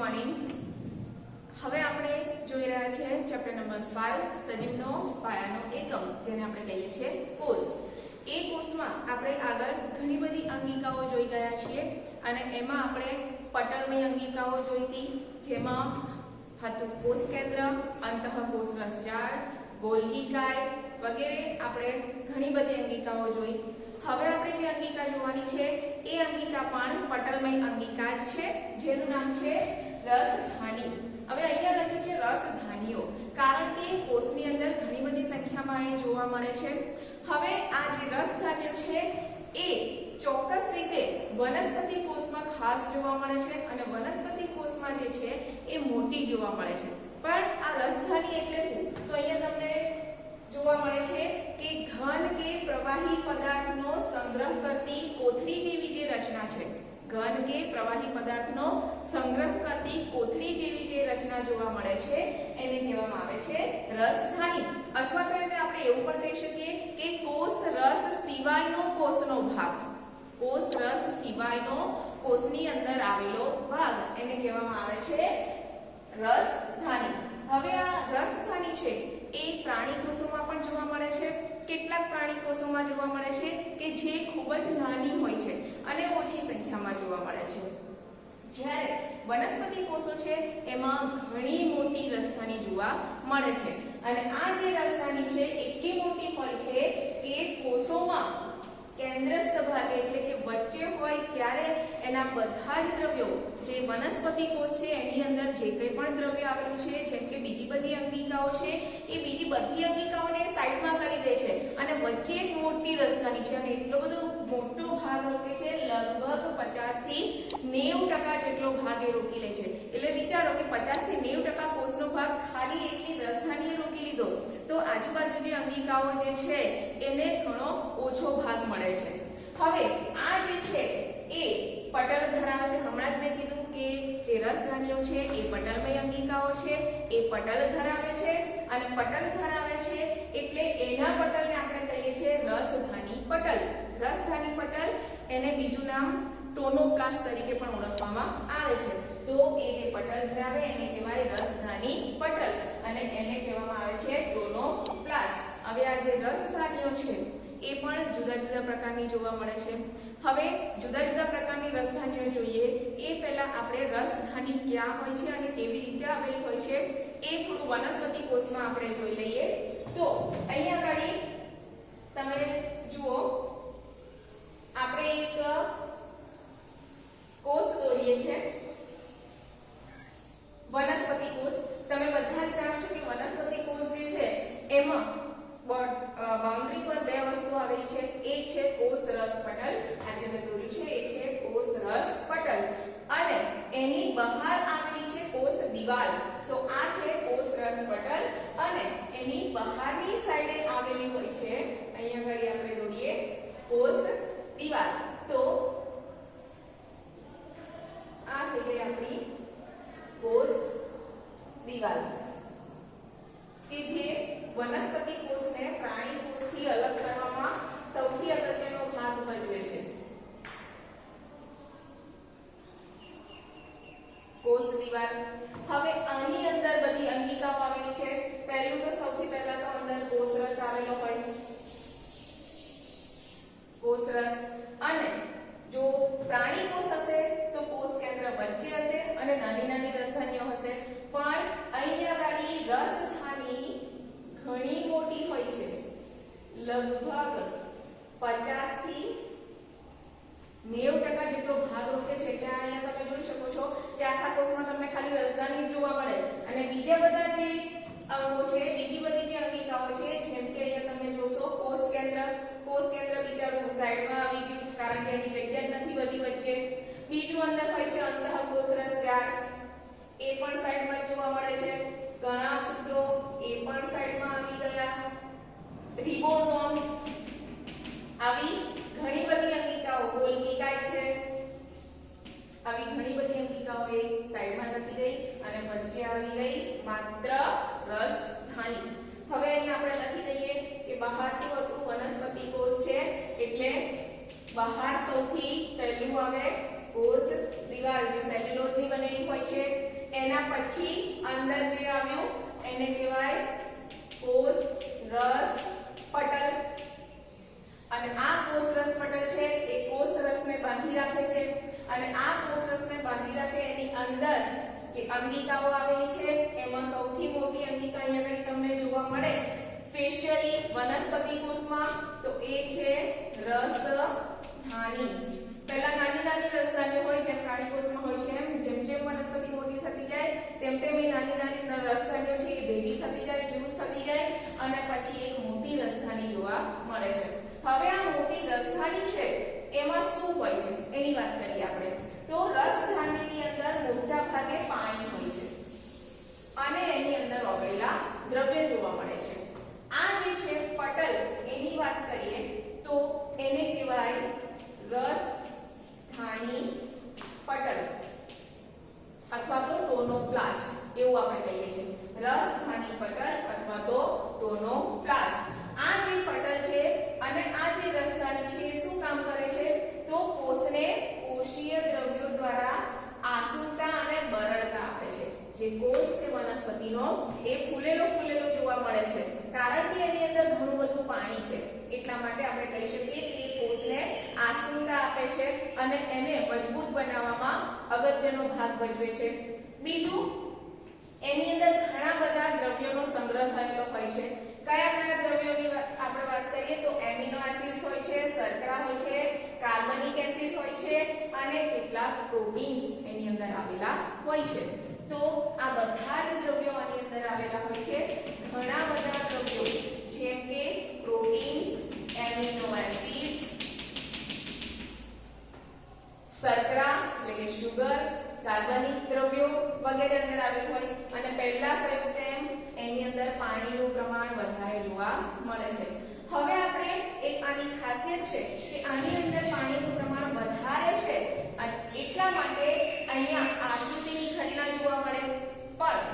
Morning. હવે આપણે જોઈ રહ્યા છે ચેપ્ટર નંબર 5 સજીવનો પાયાનો એકમ, જેને આપણે કહીએ છીએ કોષ. એ કોષમાં આપણે આગળ ઘણી બધી અંગિકાઓ જોઈ ગયા છીએ અને એમાં આપણે પટલમય અંગિકાઓ જોઈ હતી, જેમાં હતું કોષ કેન્દ્ર, અંતઃકોષ રસજાળ, ગોલ્ગી કાય વગેરે. આપણે ઘણી બધી અંગિકાઓ જોઈ. હવે આપણે જે અંગિકા જોવાની છે એ અંગિકા પણ પટલમય અંગિકા જ છે, જેનું નામ છે રસધાની. હવે અહીંયા લખ્યું છે રસધાનીઓ, કારણ કે કોષની અંદર ઘણી બધી સંખ્યામાં એ જોવા મળે છે. હવે આ જે રસધાનીઓ છે એ ચોક્કસ રીતે વનસ્પતિ કોષમાં ખાસ જોવા મળે છે અને વનસ્પતિ કોષમાં જે છે એ મોટી જોવા મળે છે. પણ આ રસધાની એટલે શું? તો અહીંયા તમને જોવા મળે છે કે ઘન કે પ્રવાહી પદાર્થનો સંગ્રહ કરતી કોથળી જેવી જે રચના છે, ઘન કે પ્રવાહી પદાર્થનો સંગ્રહ કરતી કોથળી જેવી જે રચના જોવા મળે છે એને કહેવામાં આવે છે રસધાની. અથવા તો એને આપણે એવું પણ કહી શકીએ કે કોષ રસ સિવાયનો કોષનો ભાગ, કોષ રસ સિવાયનો કોષની અંદર આવેલો ભાગ એને કહેવામાં આવે છે રસધાની. હવે આ રસધાની છે એ પ્રાણી કોષોમાં પણ જોવા મળે છે. કેટલાક પ્રાણી કોષોમાં જોવા મળે છે કે જે ખૂબ જ નાની હોય છે અને ઓછી સંખ્યામાં જોવા મળે છે. જ્યારે વનસ્પતિ કોષો છે એમાં ઘણી મોટી રસધાની જોવા મળે છે અને આ જે રસધાની છે એટલી મોટી હોય છે કે કોષોમાં કેન્દ્રસ્થ ભાગે એટલે કે વચ્ચે હોય ત્યારે એના બધા જ દ્રવ્યો, જે વનસ્પતિ કોષ છે એની અંદર જે કંઈ પણ દ્રવ્ય આવેલું છે, જેમ કે બીજી બધી અંગિકાઓ છે, એ બીજી બધી અંગિકાઓને સાઈડમાં કરી દે છે અને વચ્ચે એક મોટી રસધાની છે અને એટલો બધો મોટો ભાગ રોકે છે, લગભગ 50 થી 90% જેટલો ભાગ એ રોકી લે છે. એટલે વિચારો કે 50 થી 90% કોષનો ભાગ ખાલી એકની રસધાનીએ રોકી લીધો તો આજુબાજુ જે અંગિકાઓ જે છે એને ઘણો ઓછો ભાગ મળે છે. હવે આ જે છે એ પટલ ધરાવે છે. હમણાં જ મેં કીધું કે જે રસધાનીઓ છે એ પટલમય અંગિકાઓ છે, એ પટલ ધરાવે છે અને પટલ ધરાવે છે એટલે એના પટલને આપણે કહીએ છીએ રસધાની પટલ. રસધાની પટલ, એને બીજું નામ ટોનોપ્લાસ્ટ તરીકે પણ ઓળખવામાં આવે છે. તો એ જે પટલ ધરાવે એને કહેવાય રસધાની પટલ અને એને કહેવામાં આવે છે ટોનોપ્લાસ્ટ. હવે આ જે રસધાનીઓ છે એ પણ જુદા જુદા પ્રકારની જોવા મળે છે. હવે જુદા જુદા પ્રકારની રસધાનીઓ જોઈએ એ પહેલા આપણે રસધાની ક્યાં હોય છે અને કેવી રીતે આવેલી હોય છે એ થોડું વનસ્પતિ કોષમાં આપણે જોઈ લઈએ. તો અહીંયા આગળ તમે જુઓ, આપણે એક કોષ દોરીએ છે, વનસ્પતિ કોષ. તમે બધા જ જાણો છો કે વનસ્પતિ કોષ જે છે એમાં બાઉન્ડ્રી પર બે વસ્તુ આવેલી છે. એક છે કોષ રસ પટલ, આ જે મેં દોર્યું છે એ છે કોષ રસ પટલ, અને એની બહાર આવેલી છે કોષ દિવાલ. તો આ છે કોષ રસ પટલ અને એની બહારની સાઈડે આવેલી હોય છે, અહીંયા આગળ આપણે દોરીએ કોષ દિવાલ. તો આ થઈ ગઈ આપણી કોષ દિવાલ કે જે વનસ્પતિ કોષને પ્રાણી કોષથી અલગ કરવામાં સૌથી અગત્યનો ભાગ ભજવે છે. કોષ દિવાલ. હવે આની અંદર બધી અંગિકાઓ આવેલી છે. પહેલું તો સૌથી પહેલા તો અંદર કોષ રસ આવેલો હોય, કોષ રસ. અને જો પ્રાણી કોષ હશે તો કોષ કેન્દ્ર વચ્ચે હશે અને નાની નાની રસધાનીઓ હશે. પણ અહીંયા વાળી રસધાની ઘણી મોટી હોય છે, લગભગ 50 થી 90% જેટલો ભાગ રોકે છે. એટલે અહીંયા તમે જોઈ શકો છો કે આખા કોષમાં તમને ખાલી રસધાની જોવા મળે અને બીજા બધા જે અંગો છે, બીજી બધી જે અંગિકાઓ છે, જેમ કે અહીંયા તમે જોશો કોષ કેન્દ્ર. કોષ કેન્દ્ર બિચારું સાઈડમાં આવી ગયું કારણ કે એની જગ્યા જ નથી બધી વચ્ચે. બીજું અંદર હોય છે અંતઃકોષ રસજાળ, એ પણ સાઈડમાં જોવા મળે છે. કણાભસૂત્રો એ પણ સાઈડમાં આવી ગયા. રિબોસોમ્સ, આવી ઘણી બધી અંગિકાઓ, ગોલ્ગી કાય છે, આવી ઘણી બધી અંગિકાઓ એ સાઈડમાં નથી ગઈ અને વચ્ચે આવી ગઈ માત્ર રસધાની. હવે અહીં આપણે લખી દઈએ કે બહાર શું હતું? વનસ્પતિ કોષ છે એટલે બહાર સૌથી પહેલું આવે કોષ દિવાલ, જે સેલ્યુલોઝની બનેલી હોય છે. એના પછી અંદર જે આવ્યું એને કહેવાય કોષ રસ પટલ. અને આ કોષ રસ પટલ છે એ કોષ રસને બાંધી રાખે છે અને આ કોષ રસને બાંધી રાખે એની અંદર જે અંગિકાઓ આવેલી છે એમાં સૌથી મોટી અંગિકા અહીંયા આગળ તમને જોવા મળે સ્પેશિયલી વનસ્પતિ કોષમાં તો એ છે રસધાની. પહેલા નાની નાની રસધાનીઓ હોય જેમ પ્રાણી કોષમાં હોય છે એમ જેમ જેમ વનસ્પતિ મોટી થતી જાય તેમ તેમ એ નાની નાની રસધાનીઓ છે એ ભેગી થતી જાય ફ્યુઝ થતી જાય અને પછી એક મોટી રસધાની જોવા મળે છે. હવે આ મોટી રસધાની છે એમાં શું હોય છે એની વાત કરીએ આપણે. તો રસધાનીની અંદર મોટા ભાગે પાણી હોય છે અને એની અંદર ઓગળેલા દ્રવ્ય જોવા મળે છે. આ જે છે પટલ એની વાત કરીએ તો એને કહેવાય રસધાની પટલ અથવા તો ટોનોપ્લાસ્ટ એવું આપણે કહીએ છીએ. રસધાની પટલ અથવા તો ટોનોપ્લાસ્ટ. આ જે પટલ છે અને આ જે રસધાની છે એ શું કામ કરે છે તો કોષને કોષીય દ્રવ્યો દ્વારા આસુરતા અને બરડતા આપે છે. જે કોષ છે વનસ્પતિનો એ ફૂલેલો ફૂલેલો જોવા મળે છે કારણ કે એની અંદર ઘણું બધું પાણી છે. એટલા માટે આપણે કહી શકીએ કે કોષને આસુરતા આપે છે અને એને મજબૂત બનાવવામાં અગત્યનો ભાગ ભજવે છે. બીજું એની અંદર ઘણા બધા દ્રવ્યોનો સંગ્રહ થયેલો હોય છે. કયા કયા દ્રવ્યોની આપણે વાત કરીએ તો એમિનો એસિડ્સ હોય છે, શર્કરા હોય છે, કાર્બનિક એસિડ હોય છે અને કેટલાક પ્રોટીન્સ એની અંદર આવેલા હોય છે. તો આ બધા જ દ્રવ્યો આની અંદર આવેલા હોય છે. ઘણા બધા દ્રવ્યો જેમ કે પ્રોટીન્સ, એમિનો એસિડ્સ, શર્કરા એટલે કે શુગર, કાર્બનિક દ્રવ્યો વગેરે અંદર આવેલું હોય અને પહેલા કહ્યું તેમ એની અંદર પાણીનું પ્રમાણ વધારે જોવા મળે છે. હવે આપણે એક આની ખાસિયત છે કે આની અંદર પાણીનું પ્રમાણ વધારે છે અને એટલા માટે અહીંયા આશ્રુતિની ઘટના જોવા મળે. પણ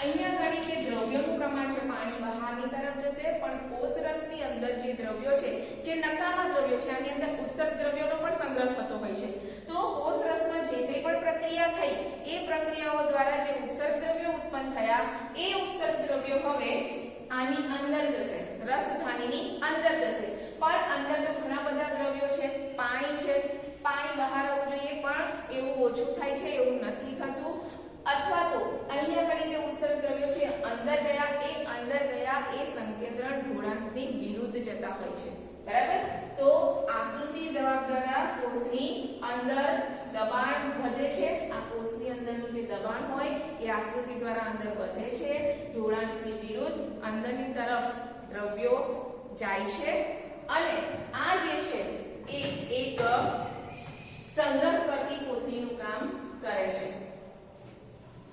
અહીંયા ઘણી જે દ્રવ્યોનું પ્રમાણ છે પાણી બહારની તરફ જશે પણ કોષ રસની અંદર જે દ્રવ્યો છે જે નકામા દ્રવ્યો છે આની અંદર ઉત્સર્ગ દ્રવ્યોનો પણ સંગ્રહ થતો હોય છે. તો કોષ રસમાં જે કંઈ પણ પ્રક્રિયા થઈ એ પ્રક્રિયાઓ દ્વારા જે ઉત્સર્ગ દ્રવ્યો ઉત્પન્ન થયા એ ઉત્સર્ગ દ્રવ્યો હવે આની અંદર જશે, રસધાનીની અંદર જશે. પણ અંદર તો ઘણા બધા દ્રવ્યો છે, પાણી છે, પાણી બહાર આવવું જોઈએ પણ એવું ઓછું થાય છે એવું નથી થતું. અથવા તો અહીંયા ઘણી જે ઉત્સર્ગ દ્રવ્યો છે અંદર ગયા એ સંકેન્દ્રણ ઢોળાંશની વિરુદ્ધ જતા હોય છે. બરાબર. તો આશ્રુતિ દબાવ દ્વારા કોષની અંદર દબાણ વધે છે. આ કોષની અંદરનું જે દબાણ હોય એ આશ્રુતિ દ્વારા અંદર વધે છે. ઢોળાંશની વિરુદ્ધ અંદરની તરફ દ્રવ્યો જાય છે અને આ જે છે એ એક સંગ્રહ કરતી કોથળીનું કામ કરે છે.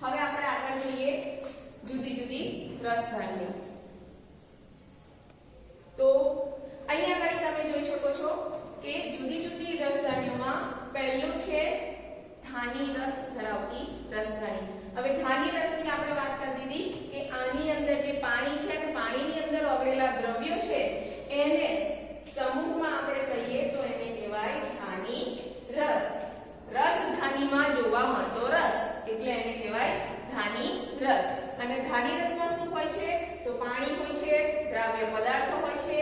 હવે આપણે આગળ જોઈએ જુદી જુદી રસધાનીઓ. તો અહીંયા આગળ તમે જોઈ શકો છો કે જુદી જુદી રસધાનીઓમાં પહેલું છે ધાની રસ ધરાવતી રસધાની. હવે ધાની રસની આપણે વાત કરી દીધી કે આની અંદર જે પાણી છે અને પાણીની અંદર ઓગળેલા દ્રવ્યો છે એને સમૂહમાં આપણે કહીએ તો એને કહેવાય ધાની રસ. રસધાનીમાં જોવા મળતો રસ એટલે એને કહેવાય ધાની રસ. અને ધાની રસમાં શું હોય છે તો પાણી હોય છે, દ્રાવ્ય પદાર્થો હોય છે,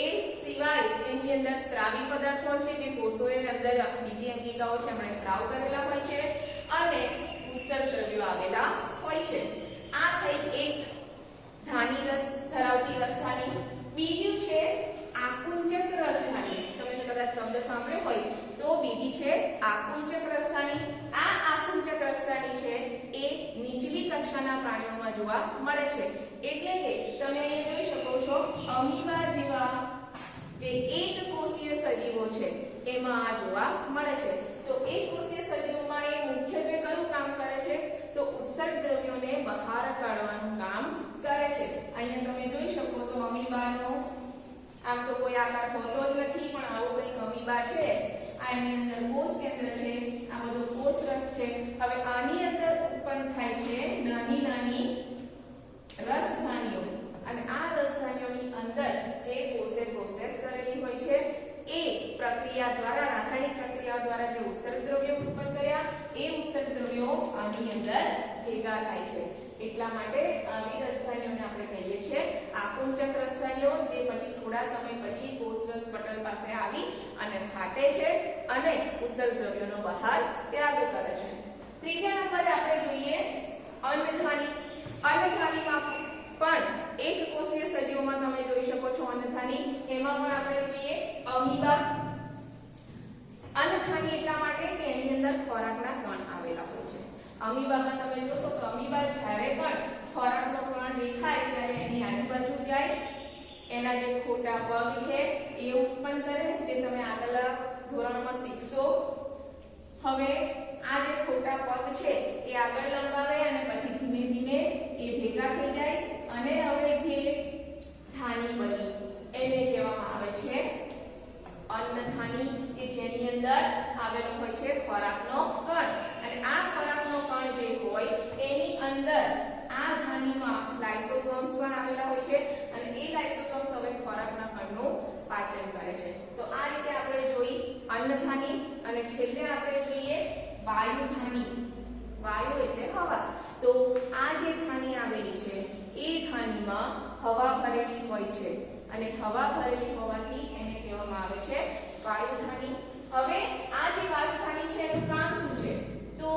એ સિવાય એની અંદર સ્ત્રાવી પદાર્થો હોય છે જે કોષોની અંદર બીજી અંગિકાઓ છે એમણે સ્ત્રાવ કરેલા હોય છે અને ઉત્સર્ગ દ્રવ્યો આવેલા હોય છે. આ થઈ એક ધાની રસ ધરાવતી રસધાની. બીજું છે આકુંચક રસધાની. તમે કદાચ શબ્દ સાંભળ્યો હોય તો બીજી છે આકુંચક રસધાની. આ આકુંચક રસધાની છે એ નીચલી કક્ષાના પ્રાણીઓમાં જોવા મળે છે. એટલે કે તમે અહીંયા જોઈ શકો છો અમીબા જેવા જે એક કોષીય સજીવો છે એમાં આ જોવા મળે છે. તો એક કોષીય સજીવોમાં એ મુખ્યત્વે કયું કામ કરે છે તો ઉત્સર્ગ દ્રવ્યોને બહાર કાઢવાનું કામ કરે છે. અહીંયા તમે જોઈ શકો તો અમીબાનો આમ તો કોઈ આકાર હોતો જ નથી પણ આવો કંઈક અમીબા છે. આ એની અંદર કોષ કેન્દ્ર છે, આ બધો કોષ રસ છે. હવે આની અંદર ઉત્પન્ન થાય છે નાની નાની રસધાનીઓ અને આ રસધાનીઓની અંદર જે કોષે પ્રોસેસ કરેલી હોય છે એ પ્રક્રિયા દ્વારા રાસાયણિક પ્રક્રિયા દ્વારા જે ઉત્સર્ગ દ્રવ્યો ઉત્પન્ન કર્યા એ ઉત્સર્ગ દ્રવ્યો આની અંદર ભેગા થાય છે એટલા માટે આવી રસધાનીઓને આપણે કહીએ છીએ આકુંચક રસધાનીઓ, જે પછી થોડા સમય પછી કોષરસ પટલ પાસે આવી અને ફાટે છે અને ઉસર્ગ દ્રવ્યોનો બહાર ત્યાગ કરે છે. ત્રીજા નંબરે આપણે જોઈએ અન્નધાની. અન્નધાનીમાં પણ એક કોષીય સજીવોમાં તમે જોઈ શકો છો અન્નધાની, એમાં પણ આપણે જોઈએ અમીબા. અન્નધાની એટલા માટે કે એની અંદર ખોરાકના કણ આવેલા હોય છે. અમીબામાં તમે જોશો તો અમીબા જ્યારે પણ ખોરાકનો કણ દેખાય ત્યારે એની આજુબાજુ જાય, એના જે ખોટા પગ છે એ ઉત્પન્ન કરે, જે તમે આગળના ધોરણમાં શીખશો. હવે આ જે ખોટા પગ છે એ આગળ લંબાવે અને પછી ધીમે ધીમે એ ભેગા થઈ જાય અને હવે જે ધાની બની એને કહેવામાં આવે છે અન્નધાની, કે જેની અંદર આવેલો હોય છે ખોરાકનો કણ. અને આ ખોરાકનો કણ જે હોય એની અંદર આ ધાનીમાં લાઇસોસોમ્સ પણ આવેલા હોય છે અને એ લાઇસોસોમ્સ હવે ખોરાકના કણનું પાચન કરે છે. તો આ રીતે આપણે જોઈ અન્નધાની. અને છેલ્લે આપણે જોઈએ વાયુધાની. વાયુ એટલે હવા. તો આ જે ધાની આવેલી છે એ ધાનીમાં હવા ભરેલી હોય છે અને હવા ભરેલી હોવાથી એને કહેવામાં આવે છે વાયુધાની. હવે આ જે વાયુધાની છે એનું કામ શું છે? તો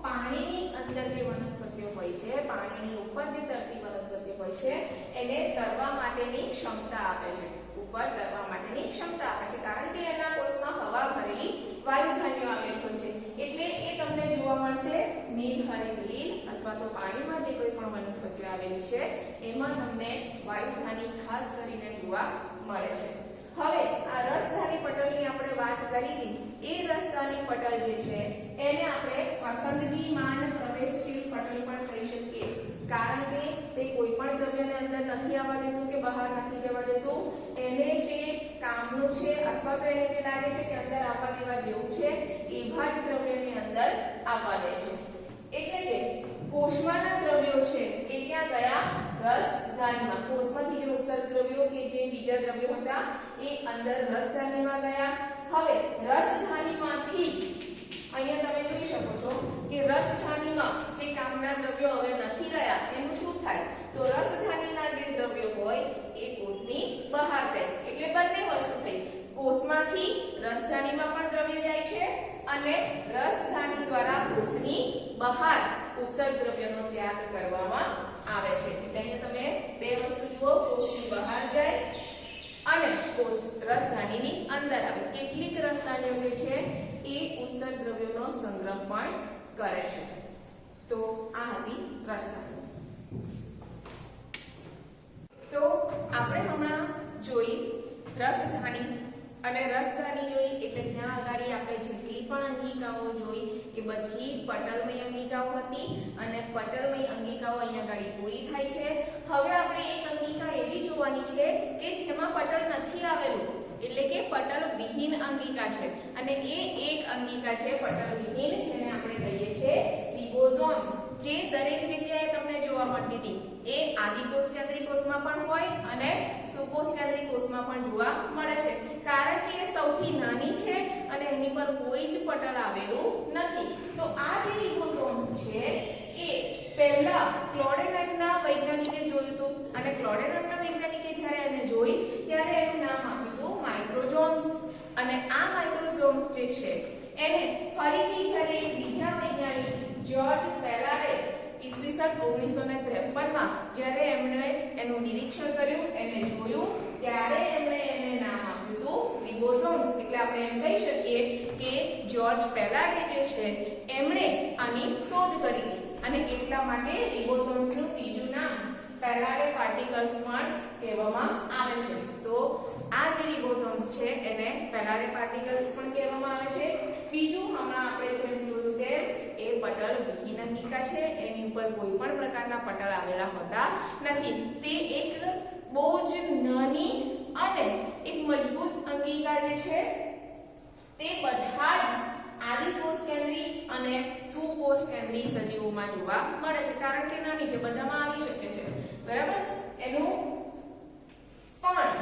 પાણીની અંદર જે વનસ્પતિઓ હોય છે, પાણીની ઉપર જે તરતી વનસ્પતિઓ હોય છે એને તરવા માટેની ક્ષમતા આપે છે. ઉપર તરવા માટેની ક્ષમતા આપે છે કારણ કે એના કોષમાં હવા ભરેલી વાયુધાનીઓ આવેલી હોય છે. એટલે એ તમને જોવા મળશે નીલ હરિત લીલ અથવા તો પાણીમાં જે કોઈ પણ વનસ્પતિઓ આવેલી છે એમાં તમને વાયુધાની ખાસ કરીને જોવા મળે છે. હવે આ રસધાની પટલની આપણે વાત કરી હતી. એ રસધાની પટલ જે છે એને આપણે પસંદગીમાન પ્રવેશશીલ પટલ પણ કહી શકીએ, કારણ કે તે કોઈ પણ દ્રવ્યને અંદર નથી આવવા દેતું કે બહાર નથી જવા દેતું. એને જે કામનું છે અથવા તો એને જે લાગે છે કે અંદર આવવા દેવા જેવું છે એવા જ દ્રવ્યની અંદર આવવા દે છે. એટલે કે કોષમાંના દ્રવ્યો છે એ ક્યાં ગયા? રસધાનીમાં. કોષમાંથી જે ઉત્સર્ગ દ્રવ્યો કે જે બીજા દ્રવ્યો હતા એ અંદર રસધાનીમાં ગયા. હવે રસધાનીમાંથી અહીંયા તમે જોઈ શકો છો કે રસધાનીમાં જે કામના દ્રવ્યો હવે નથી રહ્યા એનું શું થાય? તો રસધાનીના જે દ્રવ્યો હોય એ કોષની બહાર જાય. એટલે બંને વસ્તુ થઈ. કોષમાંથી રસધાનીમાં પણ દ્રવ્ય જાય છે અને રસધાની દ્વારા કોષની બહાર ઉત્સર્ગ દ્રવ્યનો ત્યાગ કરવામાં આવે છે. એટલે અહીંયા તમે બે વસ્તુ જુઓ, કોષની બહાર જાય અને કોષ રસધાનીની અંદર આવે. કેટલીક રસધાનીઓ જે છે એ ઉત્સર્ગ દ્રવ્યોનો સંગ્રહ પણ કરે છે. તો આ હતી રસધાની. તો આપણે હમણાં જોઈ રસધાની. અને રસધાની જોઈ એટલે ત્યાં આગળ આપણે જેટલી પણ અંગિકાઓ જોઈ એ બધી પટલમય અંગિકાઓ હતી અને પટલમય અંગિકાઓ અહીંયા આગળ પૂરી થાય છે. હવે આપણે એક અંગિકા એવી જોવાની છે કે જેમાં પટલ નથી આવેલું, એટલે કે પટલ વિહીન અંગિકા છે. અને એ એક અંગિકા છે પટલ વિહીન, જેને આપણે કહીએ છીએ રિબોસોમ્સ, જે દરેક જગ્યાએ તમને જોવા મળતી હતી. એ આદિકોષ કેન્દ્રીય કોષમાં પણ હોય અને સુકોષ કેન્દ્રીય કોષમાં પણ જોવા મળે છે, કારણ કે એ સૌથી નાની છે અને એની પર કોઈ જ પટલ આવેલું નથી. તો આ જે રિબોસોમ્સ છે એ પહેલા ક્લોડેનાઇટના વૈજ્ઞાનિકે જોયું હતું અને ક્લોડેનાઇટના વૈજ્ઞાનિકે જ્યારે એને જોઈ ત્યારે એનું નામ આપ્યું હતું માઇક્રોઝોમ્સ. અને આ માઇક્રોઝોમ્સ જે છે એને ફરીથી જ્યારે બીજા વૈજ્ઞાનિક જ્યોર્જ પેરારે ઈસવીસન 1953 માં જ્યારે એમણે એનું નિરીક્ષણ કર્યું, એને જોયું, ત્યારે એમણે એને નામ આપ્યું હતું રિબોસોમ્સ. એટલે આપણે એમ કહી શકીએ કે જ્યોર્જ પેરારે જે છે એમણે આની શોધ કરી હતી અને એટલા માટે રિબોસોમ્સનું બીજું નામ પેરારે પાર્ટિકલ્સ પણ કહેવામાં આવે છે. તો આ જે રિબોસોમ્સ છે એને પેરારે પાર્ટિકલ્સ પણ કહેવામાં આવે છે. બીજું હમણાં આપણે જેમ જોયું તેમ એ પટલ વિહીન અંગિકા છે, એની ઉપર કોઈ પણ પ્રકારના પટલ આવેલા હોતા નથી. તે એક બહુ જ નાની અને એક મજબૂત અંગિકા જે છે તે બધા જ આદિકોષ કેન્દ્રી અને સુકોષ કેન્દ્રી સજીવોમાં જોવા મળે છે, કારણ કે નાની છે, બધામાં આવી શકે છે. બરાબર? એનું પણ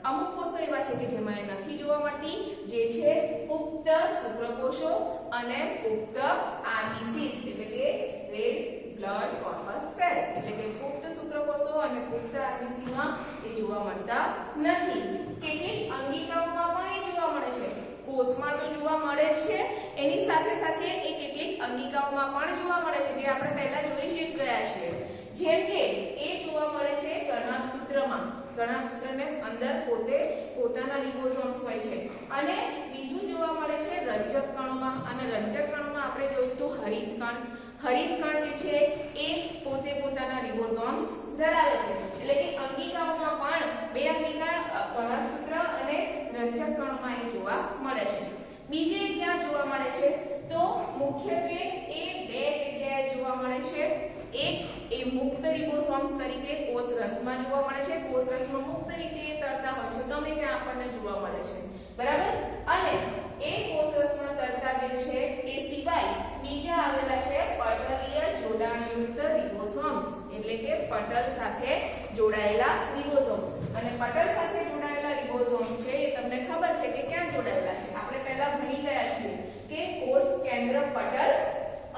અમુક કોષો એવા છે કે જેમાં એ નથી જોવા મળતી, જે છે પુખ્ત શુક્રકોષો અને પુખ્ત આર્બીસીસ એટલે કે રેડ બ્લડ કોર્પસ સેલ એટલે કે પુખ્ત શુક્રકોષો અને પુખ્ત આરબીસીમાં એ જોવા મળતા નથી. કેટલીક અંગિકાઓમાં પણ એ જોવા મળે છે. કોષમાં તો જોવા મળે જ છે, એની સાથે સાથે એ કેટલીક અંગિકાઓમાં પણ જોવા મળે છે, જે આપણે પહેલા જોઈ જ ગયા છીએ. જેમ કે એ જોવા મળે છે કર્ણકસૂત્રમાં. કર્ણકસૂત્રને અંદર પોતાના રિબોસોમ્સ હોય છે. અને બીજું જોવા મળે છે રંજક કણોમાં. અને રંજક કણોમાં આપણે જોયું તો હરિતકણ જે છે એ પોતાના રિબોસોમ્સ ધરાવે છે. એટલે કે અંગિકાઓમાં પણ બે અંગિકા કર્ણકસૂત્ર અને રંજક કણોમાં એ જોવા મળે છે. બીજે ક્યાં જોવા મળે છે તો મુખ્યત્વે એ બે જગ્યાએ જોવા મળે છે. એક એ મુક્ત રિબોસોમ્સ તરીકે કોષરસમાં જોવા મળે છે. કોષરસમાં મુક્ત રીતે તરતા હોય છે, ગમે ત્યાં આપણને જોવા મળે છે, બરાબર. અને એ કોષરસમાં તરતા જે છે એ સિવાય બીજા આવેલા છે પટલીય જોડાણયુક્ત રિબોસોમ્સ એટલે કે પટલ સાથે જોડાયેલા રિબોસોમ્સ. અને પટલ સાથે જોડાયેલા રિબોસોમ્સ છે એ તમને ખબર છે કે ક્યાં જોડાયેલા છે. આપણે પહેલા ભણી ગયા છીએ કે કોષ કેન્દ્ર પટલ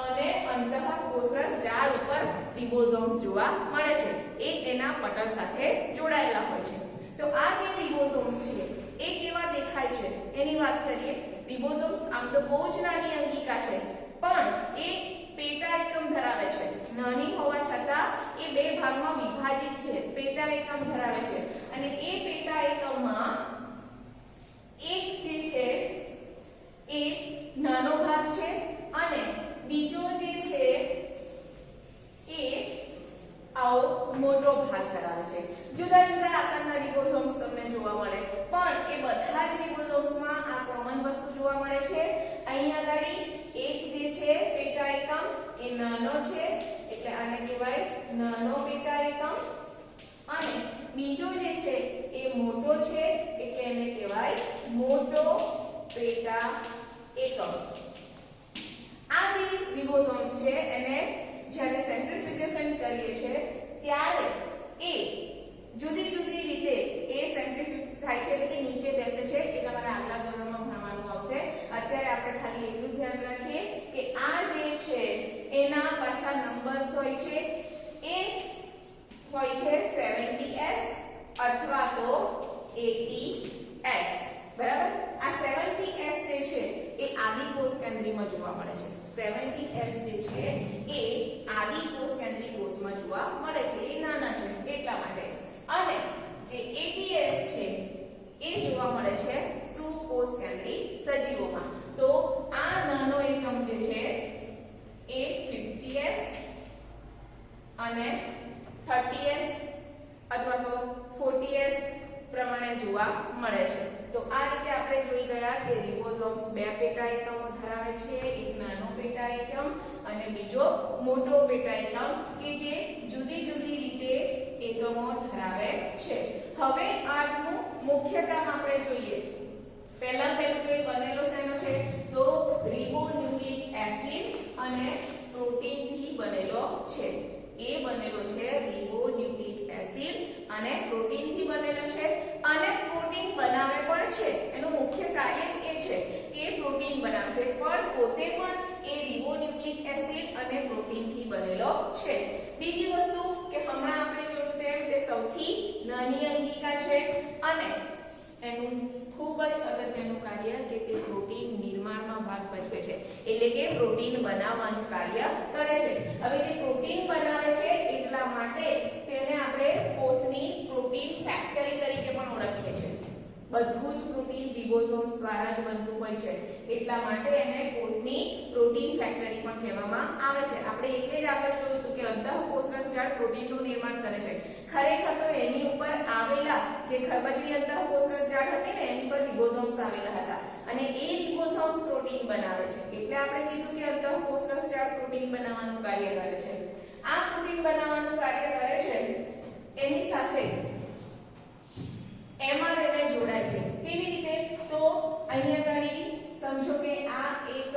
અને અંતઃકોષરસ જાળ ઉપર રિબોસોમ્સ જોવા મળે છે. એ એના પટલ સાથે જોડાયેલા હોય છે. તો આ જે રિબોસોમ્સ છે એ કેવા દેખાય છે એની વાત કરીએ. રિબોસોમ્સ આમ તો બહુ જ નાની અંગિકા છે, પણ એ પેટા એકમ ધરાવે છે. નાની હોવા છતાં એ બે ભાગમાં વિભાજિત છે, પેટા એકમ ધરાવે છે. અને એ પેટા એકમમાં એક જે છે એ નાનો ભાગ છે અને બીજો જે છે એ આવો મોટો ભાગ ધરાવે છે. જુદા જુદા આકારના રિબોસોમ્સ તમને જોવા મળે, પણ એ બધા જ રિબોસોમ્સમાં આ કોમન વસ્તુ જોવા મળે છે. અહીંયા આગળ એક જે છે પેટા એકમ એ નાનો છે એટલે આને કહેવાય નાનો પેટા એકમ, અને બીજો જે છે એ મોટો છે એટલે એને કહેવાય મોટો પેટા એકમ. આ જે રિબોસોમ્સ છે એને જ્યારે સેન્ટ્રીફ્યુગેશન કરીએ છીએ ત્યારે એ જુદી જુદી રીતે એ સેન્ટ્રીફ્યુગ થાય છે એટલે કે નીચે બેસે છે. એ તમારે આગલા ધોરણમાં ભણવાનું આવશે. અત્યારે આપણે ખાલી એટલું ધ્યાન રાખીએ કે આ જે છે એના પાછા નંબર્સ હોય છે એ હોય છે 70s અથવા તો 80s, બરાબર. આ 70s જે છે એ આદિ કોષ કેન્દ્રીમાં જોવા મળે છે. 70s જે છે એ આદિ કોષ કેન્દ્રી કોષમાં જોવા મળે છે. એ નાના છે એટલા માટે. અને જે 80s છે એ જોવા મળે છે સુકોષ કેન્દ્રી સજીવોમાં. તો આ નાનો એકમ જે છે એ 50s અને 30s અથવા તો 40s પ્રમાણે જોવા મળે છે. તો આ રીતે આપણે જોઈ ગયા કે રિબોસોમ્સ બે પેટા એકમો ધરાવે છે. એક નાનો પેટા એકમ અને બીજો મોટો પેટા એકમ કે જે જુદી જુદી રીતે એકમો ધરાવે છે. હવે આનું મુખ્ય કામ આપણે જોઈએ. પહેલું તો એ બનેલો શેનો છે તો રિબોન્યુક્લિક એસિડ અને પ્રોટીનથી બનેલો છે. એ બનેલો છે રિબોન્યુક્લિક એસિડ અને પ્રોટીનથી બનેલો છે. અને પ્રોટીન બનાવે પણ છે. એનું મુખ્ય કાર્ય જ એ છે કે પ્રોટીન બનાવે છે, પણ પોતે પણ એ રિબોન્યુક્લિક એસિડ અને પ્રોટીનથી બનેલો છે. બીજી વસ્તુ કે હમણાં આપણે જોયું તેમ તે સૌથી નાની અંગિકા છે અને એનું ખૂબ જ અગત્યનું કાર્ય કે તે પ્રોટીન નિર્માણમાં ભાગ ભજવે છે. એટલે કે પ્રોટીન બનાવવાનું કાર્ય કરે છે. હવે જે પ્રોટીન બનાવે છે એટલા માટે તેને આપણે કોષની પ્રોટીન ફેક્ટરી તરીકે પણ ઓળખીએ છીએ. બધું જ પ્રોટીન રિબોસોમ્સ દ્વારા જ બનતું હોય છે, એટલા માટે એને કોષની પ્રોટીન ફેક્ટરી પણ કહેવામાં આવે છે. આપણે એટલે જ આગળ જોયું હતું કે અંતઃકોષરસ જાળ પ્રોટીનનું નિર્માણ કરે છે. ખરેખર તો એની ઉપર આવેલા જે ખરબચડી અંતઃકોષરસ જાળ હતી ને એની પર રિબોસોમ્સ આવેલા હતા અને એ રિબોસોમ્સ પ્રોટીન બનાવે છે. એટલે આપણે કીધું કે અંતઃકોષરસ જાળ પ્રોટીન બનાવવાનું કાર્ય કરે છે. આ પ્રોટીન બનાવવાનું કાર્ય કરે છે એની સાથે mRNA જોડાય છે. કેવી રીતે? તો અહીંયા ગાડી સમજો કે આ એક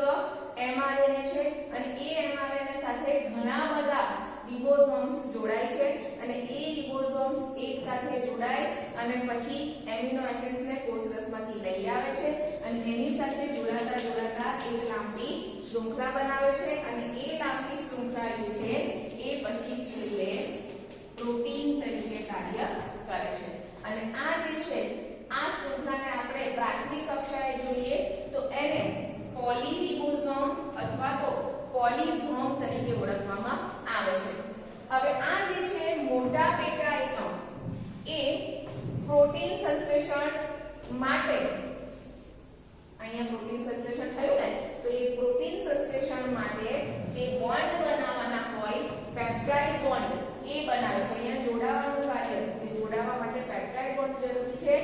mRNA છે અને એ mRNA સાથે ઘણા બધા રિબોસોમ્સ જોડાય છે અને એ રિબોસોમ્સ એક સાથે જોડાય અને પછી એમિનો એસિડ્સને કોષરસમાંથી લઈ આવે છે અને એની સાથે જોડાતા એક લાંબી શૃંખલા બનાવે છે અને એ લાંબી શૃંખલા જે છે એ પછી છેલ્લે પ્રોટીન તરીકે કાર્ય કરે છે અને આ જે છે આ શૃંખલાને આપણે પ્રાથમિક કક્ષાએ જોઈએ તો એને પોલીરિબોસોમ અથવા તો પોલીસોમ તરીકે ઓળખવામાં આવે છે. હવે આ જે છે મોટા પેટા એકમ એ પ્રોટીન સંશ્લેષણ માટે અહીંયા પ્રોટીન સંશ્લેષણ થયું ને તો એ પ્રોટીન સંશ્લેષણ માટે જે બોન્ડ બનાવવાના હોય પેપ્ટાઇડ બોન્ડ એ બનાવે છે. અહીંયા જોડાવાનું કાર્ય એ જોડાવા માટે પેપ્ટાઇડ બોન્ડ જરૂરી છે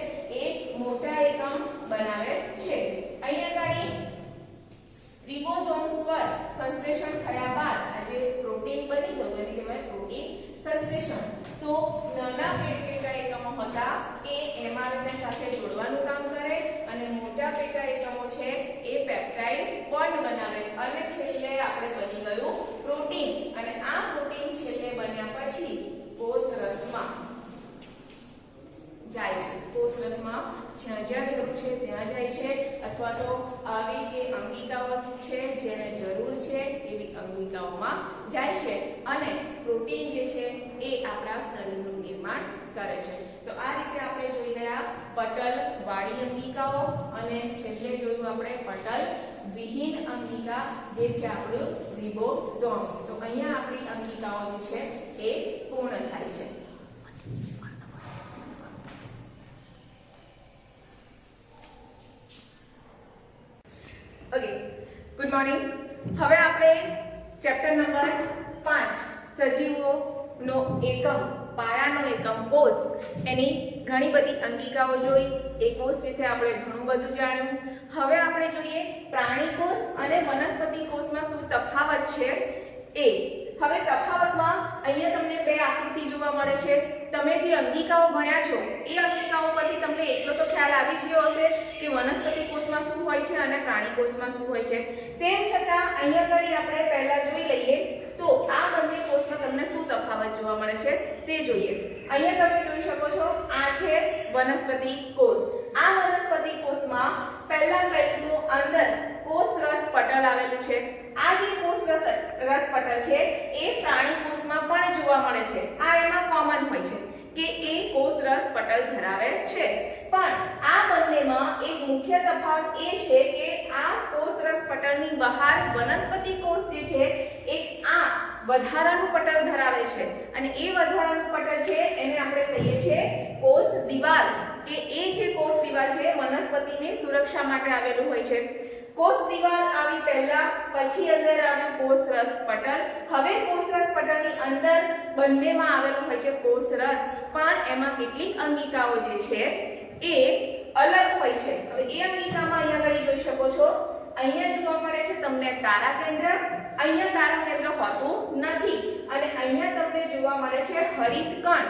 એ મોટા એકમ બનાવે છે. અહીંયા ગાડી રિબોસોમ્સ પર સંશ્લેષણ થયા બાદ આ જે પ્રોટીન બની ગયું એને કહેવાય પ્રોટીન સંશ્લેષણ. તો નાના પેટા એકમો હતા એ એમઆરએનએ સાથે જોડવાનું કામ કરે અને મોટા પેટા એકમો છે એ પેપ્ટાઇડ બોન્ડ બનાવે અને છેલ્લે આપણે બની ગયું પ્રોટીન અને આ પ્રોટીન છેલ્લે બન્યા પછી કોષ રસમાં જાય છે. કોષ રસમાં જ્યાં જ્યાં જરૂર છે ત્યાં જાય છે અથવા તો આવી જે અંગિકાઓ છે જેને જરૂર છે એવી અંગિકાઓમાં જાય છે અને પ્રોટીન જે છે એ આપણા શરીરનું નિર્માણ કરે છે. તો આ રીતે આપણે જોઈ ગયા પટલ વાળી અંગિકાઓ અને છેલ્લે જોયું આપણે પટલ વિહીન અંગિકા જે છે આપણું રિબોસોમ્સ. તો અહીંયા આપણી અંગિકાઓ જે છે એ પૂર્ણ થાય છે. Okay, good morning. હવે આપણે ચેપ્ટર નંબર 5 સજીવોનો એકમ પાયાનો એકમ કોષ એની ઘણી બધી અંગિકાઓ જોઈ. એ કોષ વિશે આપણે ઘણું બધું જાણ્યું. હવે આપણે જોઈએ પ્રાણી કોષ અને વનસ્પતિ કોષમાં શું તફાવત છે એ. હવે તફાવતમાં અહીંયા તમને બે આકૃતિ જોવા મળે છે. તમે જે અંગિકાઓ ભણ્યા છો એ અંગિકાઓ પરથી તમને એટલો તો ખ્યાલ આવી જ ગયો હશે કે વનસ્પતિ કોષમાં શું હોય છે અને પ્રાણી કોષમાં શું હોય છે. તેમ છતાં અહીંયા આગળ આપણે પહેલા જોઈ લઈએ તો આ બંને કોષમાં તમને શું તફાવત જોવા મળે છે તે જોઈએ. અહીંયા તમે જોઈ શકો છો આ છે વનસ્પતિ કોષ. આ વનસ્પતિ કોષમાં પહેલા પહેલું અંદર કોષ રસ પટલ આવેલું છે. આ જે કોષ રસ પટલ છે એ પ્રાણી કોષમાં પણ જોવા મળે છે. આ એમાં કોમન હોય છે કે એ કોષ રસ પટલ ધરાવે છે. પણ આ બંનેમાં એક મુખ્ય તફાવત એ છે કે આ કોષ રસ પટલની બહાર વનસ્પતિ કોષ જે છે એક આ વધારાનું પટલ ધરાવે છે અને એ વધારાનું પટલ છે એને આપણે કહીએ છીએ કોષ દિવાલ કે એ જે કોષ દિવાલ છે વનસ્પતિની સુરક્ષા માટે આવેલું હોય છે. કોષ દિવાલ આવી પહેલા પછી અંદર આવ્યું કોષ રસ પટલ. હવે કોષ રસ પટલની અંદર બંનેમાં આવેલો હોય છે કોષ રસ પણ એમાં કેટલીક અંગિકાઓ જે છે એ અલગ હોય છે. હવે એ અંગિકામાં અહીંયા આગળ જોઈ શકો છો અહીંયા જોવા મળે છે તમને તારા કેન્દ્ર. અહીંયા તારા કેન્દ્ર હોતું નથી અને અહીંયા તમને જોવા મળે છે હરિત કણ.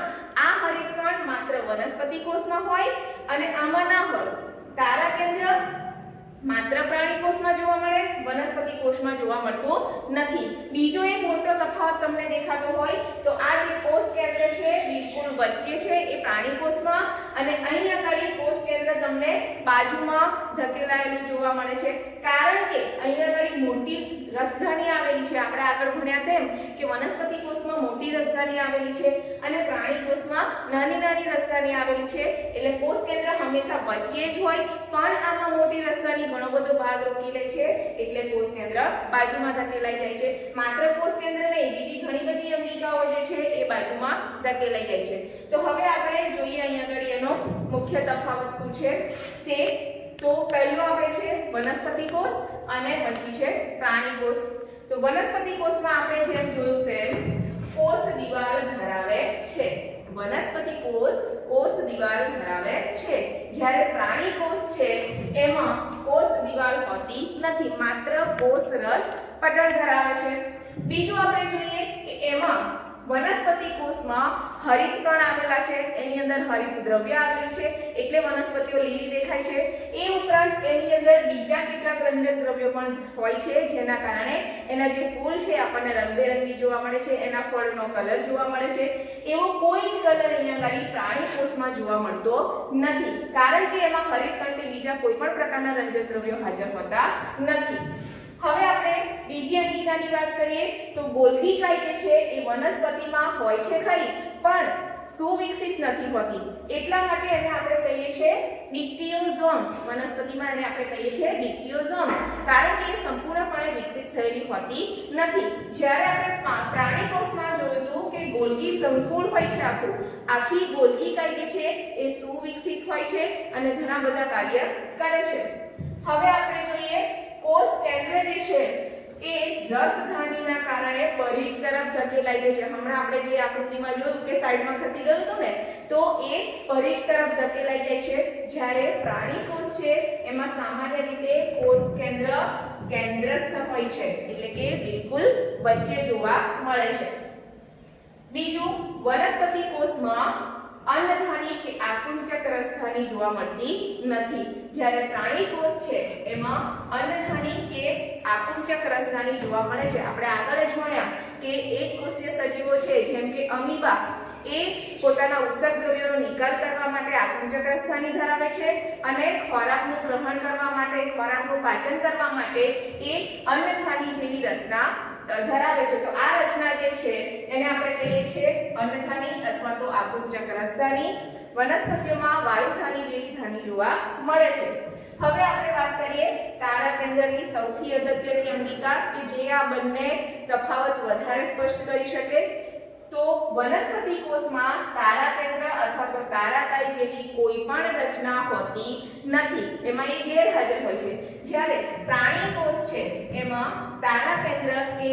આ હરિત કણ માત્ર વનસ્પતિ કોષમાં હોય અને આમાં ના હોય. તારા કેન્દ્ર માત્ર પ્રાણી કોષમાં જોવા મળે, વનસ્પતિ કોષમાં જોવા મળતું નથી. બીજો એક મોટો તફાવત તમને દેખાતો હોય તો આ જે કોષ કેન્દ્ર છે બિલકુલ વચ્ચે છે એ પ્રાણી કોષમાં અને અહીંયા આગળ કોષ કેન્દ્ર તમને બાજુમાં ધકેલાયેલું જોવા મળે છે. કારણ કે અહીંયા આગળ મોટી રસધાની આવેલી છે. આપણે આગળ ભણ્યા તેમ કે વનસ્પતિ કોષમાં મોટી રસધાની આવેલી છે અને પ્રાણી કોષમાં નાની નાની રસધાની આવેલી છે. એટલે કોષ કેન્દ્ર હંમેશા વચ્ચે જ હોય પણ આમાં મોટી રસધાની ઘણો બધો ભાગ રોકી લે છે એટલે કોષ કેન્દ્ર બાજુમાં ધકેલાઈ જાય છે. માત્ર કોષ કેન્દ્ર નહીં બીજી ઘણી બધી અંગિકાઓ જે છે એ બાજુમાં ધકેલાઈ જાય છે. તો હવે આપણે જોઈએ અહીંયા આગળ એનો મુખ્ય તફાવત શું છે તે. તો પહેલો આપણે છે વનસ્પતિ કોષ અને પછી છે પ્રાણી કોષ. તો વનસ્પતિ કોષમાં આપણે જેમ જોયું તેમ કોષ દિવાલ ધરાવે છે. વનસ્પતિ કોષ દિવાલ ધરાવે છે. જ્યારે પ્રાણી કોષ છે એમાં કોષ દિવાલ હોતી નથી, માત્ર કોષ રસ પટલ ધરાવે છે. બીજું આપણે જોઈએ કે એમાં વનસ્પતિ કોષમાં હરિત કણ આવેલા છે. એની અંદર હરિત દ્રવ્ય આવેલું છે એટલે વનસ્પતિઓ લીલી દેખાય છે. એ ઉપરાંત એની અંદર બીજા કેટલાક રંજક દ્રવ્યો પણ હોય છે જેના કારણે એના જે ફૂલ છે આપણને રંગબેરંગી જોવા મળે છે, એના ફળનો કલર જોવા મળે છે. એવો કોઈ જ કલર અહીંયા આગળ પ્રાણી કોષમાં જોવા મળતો નથી કારણ કે એમાં હરિત કણ કે બીજા કોઈ પણ પ્રકારના રંજક દ્રવ્યો હાજર હોતા નથી. હવે આપણે બીજી અંગિકાની વાત કરીએ તો ગોલ્ગી કાય જે છે એ વનસ્પતિમાં હોય છે ખરી, પણ સુવિકસિત નથી હોતી, એટલા માટે એને આપણે કહીએ છીએ ડિક્ટિયોઝોમ્સ. વનસ્પતિમાં એને આપણે કહીએ છીએ ડિક્ટિયોઝોમ્સ, કારણ કે એ સંપૂર્ણપણે વિકસિત થયેલી હોતી નથી. જ્યારે આપણે પ્રાણી કોષમાં જોયું હતું કે ગોલ્ગી સંકુલ હોય છે, આખી ગોલ્ગી કાય જે છે એ સુવિકસિત હોય છે અને ઘણા બધા કાર્ય કરે છે. હવે આપણે જોઈએ કોષ કેન્દ્ર જે છે એ રસધાનીના કારણે પરિઘ તરફ ધકેલાઈ જાય છે. હમણાં આપણે જે આકૃતિમાં જોયું કે સાઈડમાં ખસી ગયું હતું ને, તો એ પરિઘ તરફ ધકેલાઈ જાય છે. જ્યારે પ્રાણી કોષ છે એમાં સામાન્ય રીતે કોષ કેન્દ્ર કેન્દ્રસ્થ હોય છે, એટલે કે બિલકુલ વચ્ચે જોવા મળે છે. બીજું, વનસ્પતિ કોષમાં અન્નધાની કે આકુંચક રસધાની જોવા મળતી નથી. જ્યારે પ્રાણી કોષ છે એમાં અન્નધાની કે આકુંચક રસધાની જોવા મળે છે. આપણે આગળ જ ભણ્યા કે એક કોષીય સજીવો છે જેમ કે અમીબા, એ પોતાના ઉત્સર્ગ દ્રવ્યોનો નિકાલ કરવા માટે આકુંચક રસધાની ધરાવે છે અને ખોરાકનું ગ્રહણ કરવા માટે, ખોરાકનું પાચન કરવા માટે એ અન્નધાની જેવી રચના ધરાવે છે. તો આ રચના જે છે એને આપણે કહીએ છીએ અન્નધાની અથવા તો આકુંચક રસધાની. વનસ્પતિઓમાં વાયુધાની જેવી ધાની જોવા મળે છે. હવે આપણે વાત કરીએ તારા કેન્દ્રની સૌથી અગત્યની અંગિકા કે જે આ બંને તફાવત વધારે સ્પષ્ટ કરી શકે. તો વનસ્પતિ કોષમાં તારા કેન્દ્ર અથવા તો તારાકાય જેવી કોઈ પણ રચના હોતી નથી, એમાં એ ગેરહાજર હોય છે. જ્યારે પ્રાણી કોષ છે એમાં તારા કેન્દ્ર કે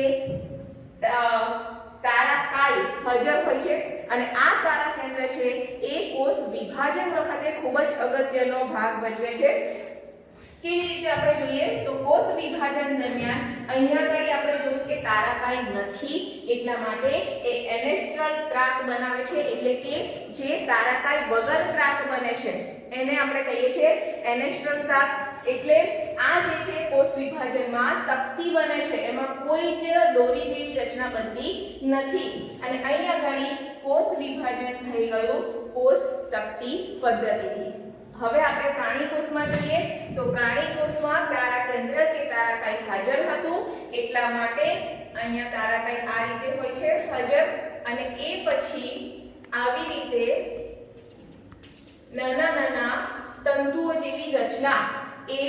તારાકાય હાજર હોય છે અને આ તારા કેન્દ્ર છે એ કોષ વિભાજન વખતે ખૂબ જ અગત્યનો ભાગ ભજવે છે. કેવી રીતે આપણે જોઈએ તો કોષ વિભાજન દરમિયાન અહીંયા આગળ આપણે જોયું કે તારાકાય નથી, એટલા માટે એ એનેસ્ટ્રલ ત્રાક બનાવે છે, એટલે કે જે તારાકાય વગર ત્રાક બને છે એને આપણે કહીએ છીએ એનેસ્ટ્રલ ત્રાક. એટલે આ જે છે કોષ વિભાજનમાં તકતી બને છે, એમાં કોઈ જ દોરી જેવી રચના બનતી નથી અને અહીંયા આગળ કોષ વિભાજન થઈ ગયું કોષ તકતી પદ્ધતિથી. હવે આપણે પ્રાણી કોષમાં જોઈએ તો પ્રાણી કોષમાં તારા કેન્દ્ર કે તારાકાય હાજર હતું, એટલા માટે અહીંયા તારાકાય આ રીતે હોય છે હાજર અને એ પછી આવી રીતે નાના નાના તંતુઓ જેવી રચના એ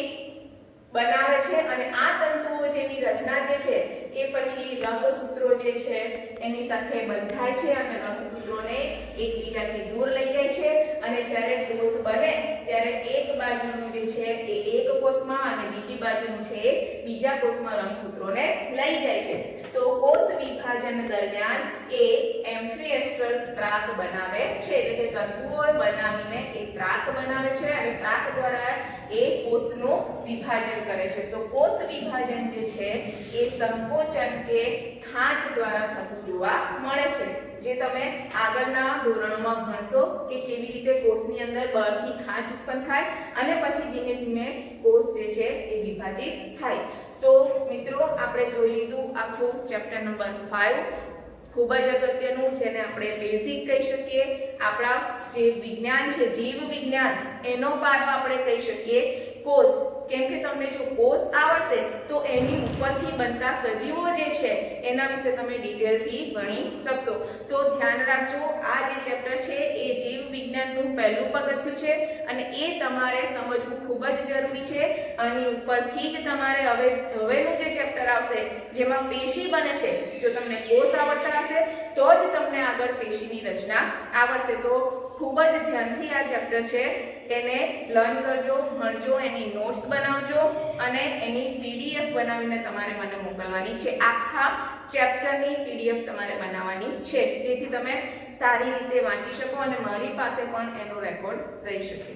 બનાવે છે અને આ તંતુઓ જેવી રચના જે છે એ પછી રંગસૂત્રો જે છે એની સાથે બંધાય છે અને રંગસૂત્રોને એકબીજાથી દૂર લઈ જાય છે અને જ્યારે કોષ બને ત્યારે એક બાજુનું જે છે એ એક કોષમાં અને બીજી બાજુનું છે એ બીજા કોષમાં રંગસૂત્રોને લઈ જાય છે. તો કોષ વિભાજન દરમિયાન એ એમ્ફીએસ્ટ્રલ ત્રાક બનાવે છે, એટલે કે તંતુઓ બનાવીને એ ત્રાક બનાવે છે અને ત્રાક દ્વારા એ કોષનું વિભાજન કરે છે. તો કોષ વિભાજન જે છે એ સંકોચન કે ખાંચ દ્વારા થતું જોવા મળે છે, જે તમે આગળના ધોરણોમાં ભણશો કે કેવી રીતે કોષની અંદર બળથી ખાંચ ઉત્પન્ન થાય અને પછી ધીમે ધીમે કોષ જે છે એ વિભાજિત થાય. તો મિત્રો આપણે જોઈ લીધું આખું ચેપ્ટર નંબર 5, ખૂબ જ અગત્યનું, જેને આપણે બેઝિક કહી શકીએ. આપણા જે વિજ્ઞાન છે જીવ વિજ્ઞાન એનો પાયો આપણે કહી શકીએ કોષ. કેમ કે તમને જો કોષ આવડશે તો એની ઉપરથી બનતા સજીવો જે છે એના વિશે તમે ડિટેલથી ભણી શકશો. તો ધ્યાન રાખજો, આ જે ચેપ્ટર છે એ જીવ વિજ્ઞાનનું પહેલું પગથિયું છે અને એ તમારે સમજવું ખૂબ જ જરૂરી છે. આની ઉપરથી જ તમારે હવેનું જે ચેપ્ટર આવશે જેમાં પેશી બને છે, જો તમને કોષ આવડતા હશે તો જ તમને આગળ પેશીની રચના આવડશે. તો ખૂબ જ ધ્યાનથી આ ચેપ્ટર છે એને લર્ન કરજો, ભણજો, એની નોટ્સ બનાવજો અને એની પીડીએફ બનાવીને તમારે મને મોકલવાની છે. આખા ચેપ્ટરની પીડીએફ તમારે બનાવવાની છે, જેથી તમે સારી રીતે વાંચી શકો અને મારી પાસે પણ એનો રેકોર્ડ રહી શકે.